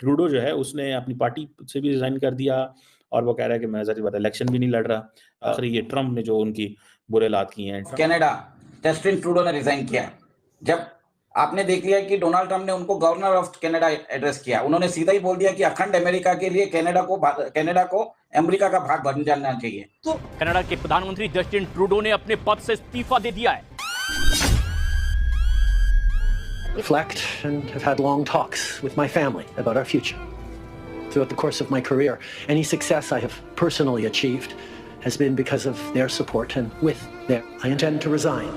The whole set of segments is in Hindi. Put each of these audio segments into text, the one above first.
ट्रूडो जो है उसने अपनी पार्टी से भी रिज़ाइन कर दिया और वो कह रहा है कि मैं ज़ाहिर बात है इलेक्शन भी नहीं लड़ रहा। आखिर ये ट्रम्प ने जो उनकी बुरे हालात किए हैं। कनाडा जस्टिन ट्रूडो ने रिजाइन किया। जब आपने देख लिया कि डोनाल्ड ट्रम्प ने उनको गवर्नर ऑफ कनाडा एड्रेस किया, उन्होंने सीधा ही बोल दिया कि अखंड अमेरिका के लिए कनाडा को अमेरिका का भाग बन जाना चाहिए। तो कनाडा के प्रधानमंत्री जस्टिन ट्रूडो ने अपने पद से इस्तीफा दे दिया है। Reflect and have had long talks with my family about our future. Throughout the course of my career, any success I have personally achieved has been because of their support, and with their, I intend to resign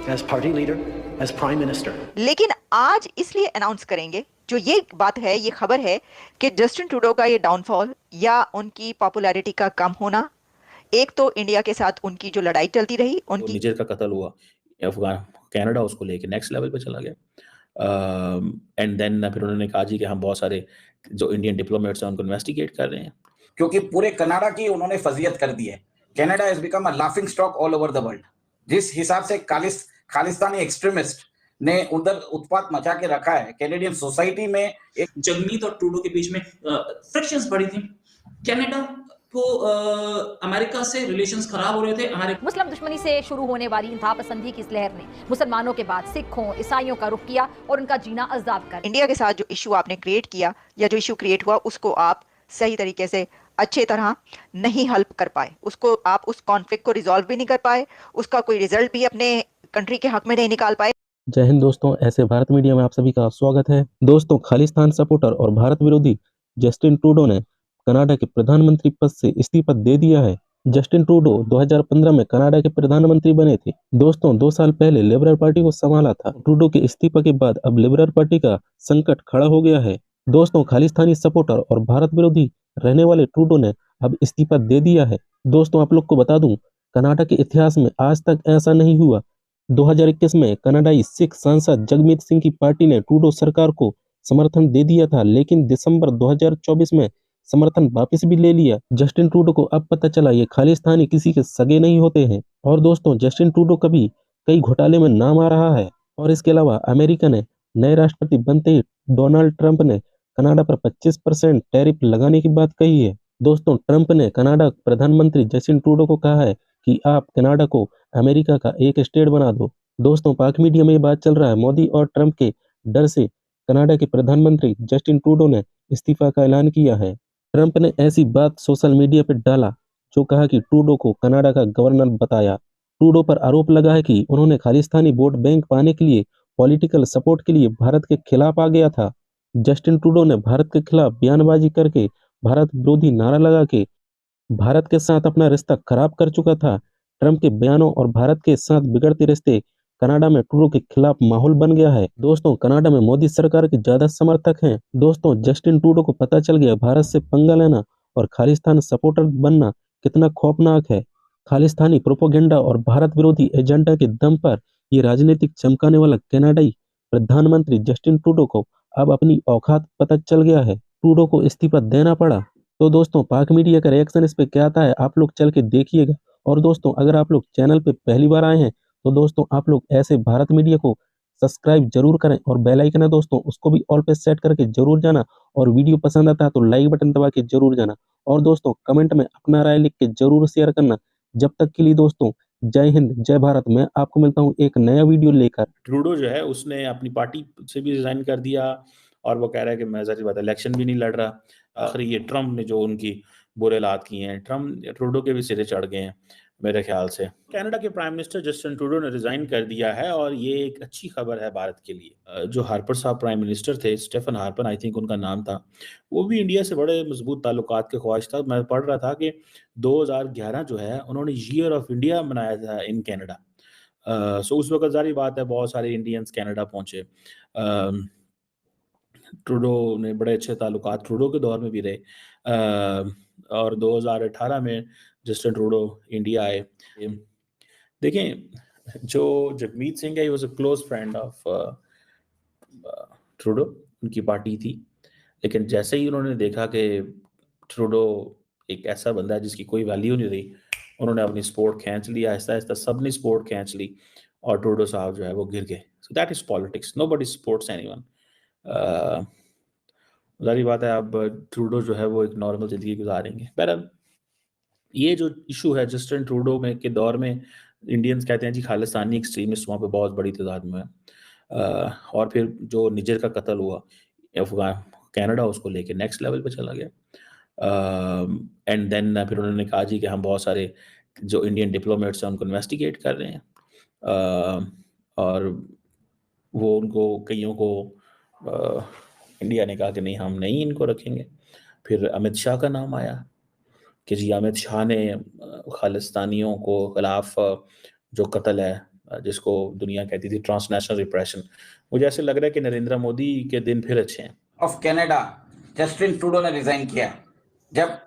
as party leader, as prime minister. लेकिन आज इसलिए अनाउंस करेंगे, जो ये बात है, ये खबर है कि जस्टिन ट्रूडो का ये डाउनफॉल या उनकी पॉपुलैरिटी का कम होना, एक तो इंडिया के साथ उनकी जो लड़ाई चलती रही, उनकी निजर का कत्ल हुआ, अफगान कनाडा उसको लेके नेक्स्ट लेवल पे चला गया। एंड देन फिर उन्होंने कहा जी कि हम बहुत सारे जो इंडियन डिप्लोमेट्स हैं उनको इन्वेस्टिगेट कर रहे हैं, क्योंकि पूरे कनाडा की उन्होंने फजीयत कर दी है। Canada has become a laughing stock all over the world. जिस हिसाब से खालिस्तानी एक्सट्रीमिस्ट ने उधर उत्पात मचा के रखा है कैनेडियन सोसाइटी में, एक जगमीत और ट्रूडो के बीच में फ्रिक्शंस बढ़ी थी। कनाडा को अमेरिका से रिलेशंस खराब हो रहे थे। मुस्लिम दुश्मनी से शुरू होने वाली इंतहापसंदी की इस लहर ने मुसलमानों के बाद सिखों, ईसाइयों का रुख किया और उनका जीना आजाद कर। इंडिया के साथ जो इशू आपने क्रिएट किया या जो इशू क्रिएट हुआ, उसको आप सही तरीके से अच्छे तरह नहीं हल कर पाए, उसको आप उस कॉन्फ्लिक्ट को रिजॉल्व भी नहीं कर पाए, उसका कोई रिजल्ट भी अपने कंट्री के हक में नहीं निकाल पाए। जय हिंद दोस्तों, ऐसे भारत मीडिया में आप सभी का स्वागत है। दोस्तों, खालिस्तान सपोर्टर और भारत विरोधी जस्टिन ट्रूडो ने कनाडा के प्रधानमंत्री पद से इस्तीफा दे दिया है। जस्टिन ट्रूडो 2015 में कनाडा के प्रधानमंत्री बने थे। दोस्तों, 2 साल पहले लिबरल पार्टी को संभाला था। ट्रूडो के इस्तीफा के बाद अब लिबरल पार्टी का संकट खड़ा हो गया है। दोस्तों, खालिस्तानी सपोर्टर और भारत विरोधी रहने वाले ट्रूडो ने अब इस्तीफा दे दिया है। दोस्तों, आप लोग को बता दूं, कनाडा के इतिहास में आज तक ऐसा नहीं हुआ। 2021 में कनाडाई सिख सांसद जगमीत सिंह की पार्टी ने ट्रूडो सरकार को समर्थन दे दिया था, लेकिन दिसंबर 2024 में समर्थन वापस भी ले लिया। जस्टिन ट्रूडो को अब पता चला ये खालिस्तानी किसी के सगे नहीं होते हैं। और दोस्तों, जस्टिन ट्रूडो का भी कई घोटाले में नाम आ रहा है। और इसके अलावा अमेरिका ने नए राष्ट्रपति बनते ही डोनाल्ड ट्रंप ने कनाडा पर 25% टैरिफ लगाने की बात कही है। दोस्तों, ट्रंप ने कनाडा प्रधानमंत्री जस्टिन ट्रूडो को कहा है कि आप कनाडा को अमेरिका का एक स्टेट बना दो। दोस्तों, पाक मीडिया में ये बात चल रहा है, मोदी और ट्रंप के डर से कनाडा के प्रधानमंत्री जस्टिन ट्रूडो ने इस्तीफा का ऐलान किया है। ट्रंप ने ऐसी बात सोशल मीडिया पर डाला जो कहा कि ट्रूडो को कनाडा का गवर्नर बताया। ट्रूडो पर आरोप लगा है कि उन्होंने खालिस्तानी वोट बैंक पाने के लिए पॉलिटिकल सपोर्ट के लिए भारत के खिलाफ आ गया था। जस्टिन ट्रूडो ने भारत के खिलाफ बयानबाजी करके भारत विरोधी नारा लगा के भारत के साथ अपना रिश्ता खराब कर चुका था। ट्रंप के बयानों और भारत के साथ बिगड़ते रिश्ते कनाडा में ट्रूडो के खिलाफ माहौल बन गया है। दोस्तों, कनाडा में मोदी सरकार के ज्यादा समर्थक हैं। दोस्तों, जस्टिन ट्रूडो को पता चल गया भारत से पंगा लेना और खालिस्तान सपोर्टर बनना कितना खौफनाक है। खालिस्तानी प्रोपोगेंडा और भारत विरोधी एजेंडा के दम पर ये राजनीतिक चमकाने वाला कनाडाई प्रधानमंत्री जस्टिन ट्रूडो को अब अपनी औकात पता चल गया है। ट्रूडो को इस्तीफा देना पड़ा। तो दोस्तों, पाक मीडिया का रिएक्शन इस पे क्या आता है, आप लोग चल के देखिएगा। और दोस्तों, अगर आप लोग चैनल पे पहली बार आए हैं तो दोस्तों आप लोग ऐसे भारत मीडिया को सब्सक्राइब जरूर करें और बेल आइकन है दोस्तों उसको भी ऑल पे सेट करके जरूर जाना। और वीडियो पसंद आता है तो लाइक बटन दबा के जरूर जाना। और दोस्तों, कमेंट में अपना राय लिख के जरूर शेयर करना। जब तक के लिए दोस्तों, जय हिंद, जय भारत। मैं आपको मिलता हूँ एक नया वीडियो लेकर। ट्रूडो जो है उसने अपनी पार्टी से भी रिजाइन कर दिया और वो कह रहा है कि मैं ज़ाहिर बात है इलेक्शन भी नहीं लड़ रहा। आखिर ये ट्रम्प ने जो उनकी बुरे हालात किए हैं, ट्रूडो के भी सिरे चढ़ गए हैं मेरे ख्याल से। कनाडा के प्राइम मिनिस्टर जस्टिन ट्रूडो ने रिजाइन कर दिया है और ये एक अच्छी खबर है भारत के लिए। जो हार्पर साहब प्राइम मिनिस्टर थे, स्टीफन हार्पर आई थिंक उनका नाम था, वो भी इंडिया से बड़े मजबूत ताल्लुकात के ख्वाहिश था। मैं पढ़ रहा था कि 2011 जो है उन्होंने ईयर ऑफ इंडिया मनाया था इन कनाडा। सो उस वक्त जारी बात है बहुत सारे इंडियंस कनाडा पहुंचे। ट्रूडो ने बड़े अच्छे ताल्लुकात ट्रूडो के दौर में भी रहे। और 2018 में जस्टिन ट्रूडो इंडिया आए। देखें, जो जगमीत सिंह है, he was a close friend of Trudeau, उनकी पार्टी थी। लेकिन जैसे ही उन्होंने देखा कि ट्रूडो एक ऐसा बंदा है जिसकी कोई वैल्यू नहीं रही, उन्होंने अपनी सपोर्ट खींच लिया। आहिस्ता आहिस्ता सब ने सपोर्ट खींच ली और ट्रूडो साहब जो है वो गिर गए। So that is politics, nobody supports anyone. ज़ाहिर बात है अब ट्रूडो जो है वो एक नॉर्मल ज़िंदगी गुजारेंगे। बहरहाल ये जो इशू है जस्टिन ट्रूडो में के दौर में इंडियंस कहते हैं जी खालिस्तानी एक्सट्रीमिस्ट वहाँ पे बहुत बड़ी तादाद में है। और फिर जो निजर का कत्ल हुआ अफ़गान कनाडा उसको लेके नेक्स्ट लेवल पे चला गया। एंड देन फिर उन्होंने कहा जी कि हम बहुत सारे जो इंडियन डिप्लोमेट्स हैं उनको इन्वेस्टिगेट कर रहे हैं। और वो उनको कईयों को इंडिया ने कहा कि नहीं हम नहीं इनको रखेंगे। फिर अमित शाह का नाम आया कि जी अमित शाह ने खालिस्तानियों को खिलाफ जो कत्ल है जिसको दुनिया कहती थी ट्रांसनेशनल रिप्रेशन, मुझे ऐसे लग रहा है कि नरेंद्र मोदी के दिन फिर अच्छे हैं। ऑफ कनाडा जस्टिन ट्रूडो ने रिजाइन किया। जब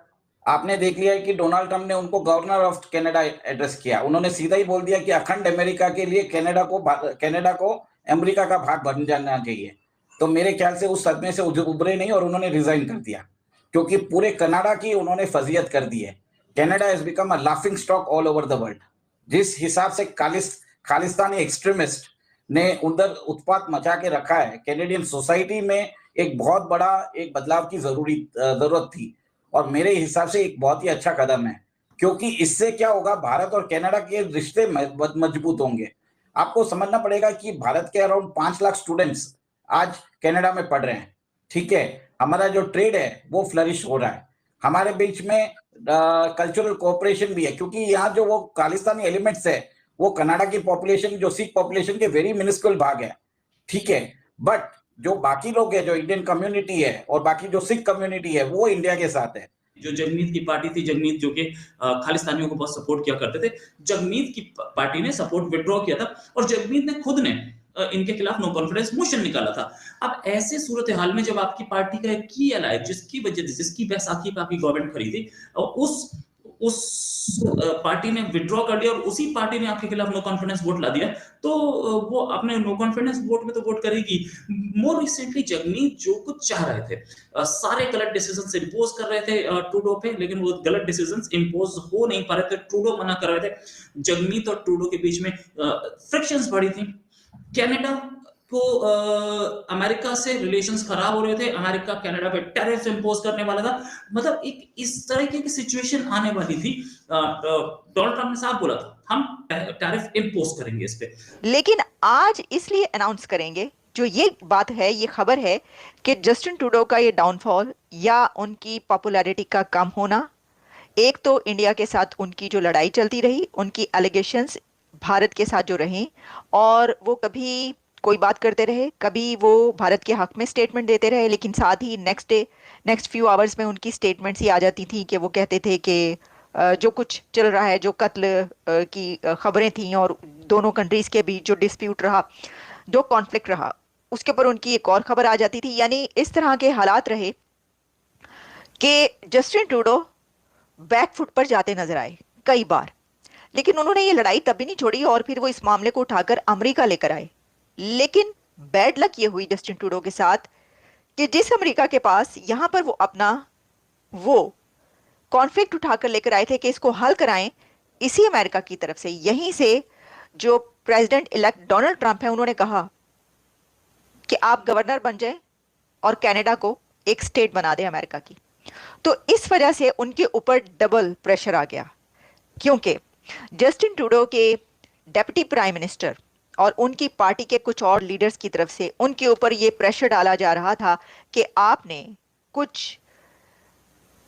आपने देख लिया है कि डोनाल्ड ट्रंप ने उनको गवर्नर ऑफ कनाडा एड्रेस किया, उन्होंने सीधा ही बोल दिया कि अखंड अमेरिका के लिए कनाडा को अमेरिका का भाग बन जाना चाहिए। तो मेरे ख्याल से उस सदमे से उभरे नहीं और उन्होंने रिजाइन कर दिया, क्योंकि पूरे कनाडा की उन्होंने फजीयत कर दी है। Canada has become a laughing stock all over the world. जिस हिसाब से खालिस्तानी एक्सट्रीमिस्ट ने उधर उत्पात मचा के रखा है, कैनेडियन सोसाइटी में एक बहुत बड़ा एक बदलाव की जरूरत थी और मेरे हिसाब से एक बहुत ही अच्छा कदम है, क्योंकि इससे क्या होगा, भारत और कनाडा के रिश्ते मजबूत होंगे। आपको समझना पड़ेगा कि भारत के अराउंड 5 लाख स्टूडेंट्स आज कनाडा में पढ़ रहे हैं, ठीक है। हमारा जो ट्रेड है वो फ्लरिश हो रहा है, हमारे बीच में कल्चरल कोऑपरेशन भी है, क्योंकि यहाँ जो वो खालिस्तानी एलिमेंट्स है वो कनाडा की पॉपुलेशन, जो सिख पॉपुलेशन के वेरी मिनिस्कुल भाग है, ठीक है। बट जो बाकी लोग है, जो इंडियन कम्युनिटी है और बाकी जो सिख कम्युनिटी है, वो इंडिया के साथ है। जो जगमीत की पार्टी थी, जगमीत जो कि खालिस्तानियों को बहुत सपोर्ट किया करते थे, जगमीत की पार्टी ने सपोर्ट विड्रॉ किया था और जगमीत ने खुद ने इनके खिलाफ नो कॉन्फिडेंस मोशन निकाला था। अब ऐसे सूरत हाल में जब आपकी पार्टी का एक की एलाय जिसकी बैसाखी पे आपकी गवर्नमेंट खड़ी थी, उस पार्टी ने विड्रॉ कर लिया और उसी पार्टी ने आपके खिलाफ नो कॉन्फिडेंस वोट ला दिया, तो वो अपने नो कॉन्फिडेंस वोट में तो वोट करेगी। मोर रिसेंटली जगमीत जो कुछ चाह रहे थे, सारे गलत डिसीजंस इंपोज कर रहे थे ट्रूडो पे, लेकिन वो गलत डिसीजंस इंपोज हो नहीं पा रहे थे, ट्रूडो मना कर रहे थे। जगमीत और ट्रूडो के बीच में फ्रिक्शंस बढ़ी थी। कनाडा को अमेरिका से रिलेशंस खराब हो रहे थे, अमेरिका कनाडा पे टैरिफ इंपोज करने वाला था, मतलब एक इस तरह की सिचुएशन आने वाली थी। डोनाल्ड ट्रंप ने साफ बोला था हम टैरिफ इंपोज करेंगे इस पे, लेकिन आज इसलिए अनाउंस करेंगे, जो ये बात है, ये खबर है कि जस्टिन ट्रूडो का ये डाउनफॉल या उनकी पॉपुलैरिटी का कम होना, एक तो इंडिया के साथ उनकी जो लड़ाई चलती रही, उनकी एलिगेशंस भारत के साथ जो रहे, और वो कभी कोई बात करते रहे, कभी वो भारत के हक में स्टेटमेंट देते रहे, लेकिन साथ ही नेक्स्ट फ्यू आवर्स में उनकी स्टेटमेंट्स ही आ जाती थी कि वो कहते थे कि जो कुछ चल रहा है, जो कत्ल की खबरें थी और दोनों कंट्रीज के बीच जो डिस्प्यूट रहा, जो कॉन्फ्लिक्ट रहा, उसके ऊपर उनकी एक और खबर आ जाती थी। यानी इस तरह के हालात रहे कि जस्टिन ट्रूडो बैकफुट पर जाते नजर आए कई बार, लेकिन उन्होंने ये लड़ाई तब भी नहीं छोड़ी और फिर वो इस मामले को उठाकर अमेरिका लेकर आए। लेकिन बैड लक ये हुई जस्टिन ट्रूडो के साथ कि जिस अमेरिका के पास यहाँ पर वो अपना वो कॉन्फ्लिक्ट उठाकर लेकर आए थे कि इसको हल कराएं, इसी अमेरिका की तरफ से, यहीं से जो प्रेसिडेंट इलेक्ट डोनाल्ड ट्रंप है, उन्होंने कहा कि आप गवर्नर बन जाए और कनाडा को एक स्टेट बना दें अमेरिका की। तो इस वजह से उनके ऊपर डबल प्रेशर आ गया, क्योंकि जस्टिन ट्रूडो के डेप्यूटी प्राइम मिनिस्टर और उनकी पार्टी के कुछ और लीडर्स की तरफ से उनके ऊपर ये प्रेशर डाला जा रहा था कि आपने कुछ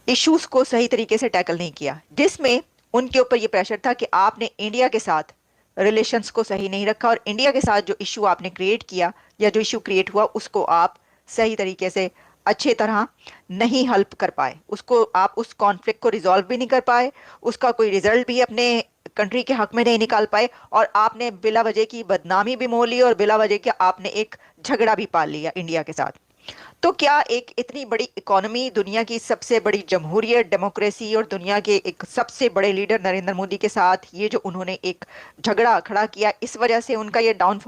इश्यूज को सही तरीके से टैकल नहीं किया, जिसमें उनके ऊपर ये प्रेशर था कि आपने इंडिया के साथ रिलेशंस को सही नहीं रखा और इंडिया के साथ जो इशू आपने क्रिएट किया या जो इशू क्रिएट हुआ उसको आप सही तरीके से अच्छे तरह नहीं हल कर पाए, उसको आप उस कॉन्फ्लिक्ट को रिजॉल्व भी नहीं कर पाए, उसका कोई रिजल्ट भी अपने कंट्री के हक में नहीं निकाल पाए और आपने बिला वजह की बदनामी भी मोल ली और बिला वजह के आपने एक झगड़ा भी पाल लिया इंडिया के साथ। तो क्या एक इतनी बड़ी इकोनॉमी, दुनिया की सबसे बड़ी जमहूरियत, डेमोक्रेसी और दुनिया के एक सबसे बड़े लीडर नरेंद्र मोदी के साथ ये जो उन्होंने एक झगड़ा खड़ा किया, इस वजह से उनका ये डाउनफॉल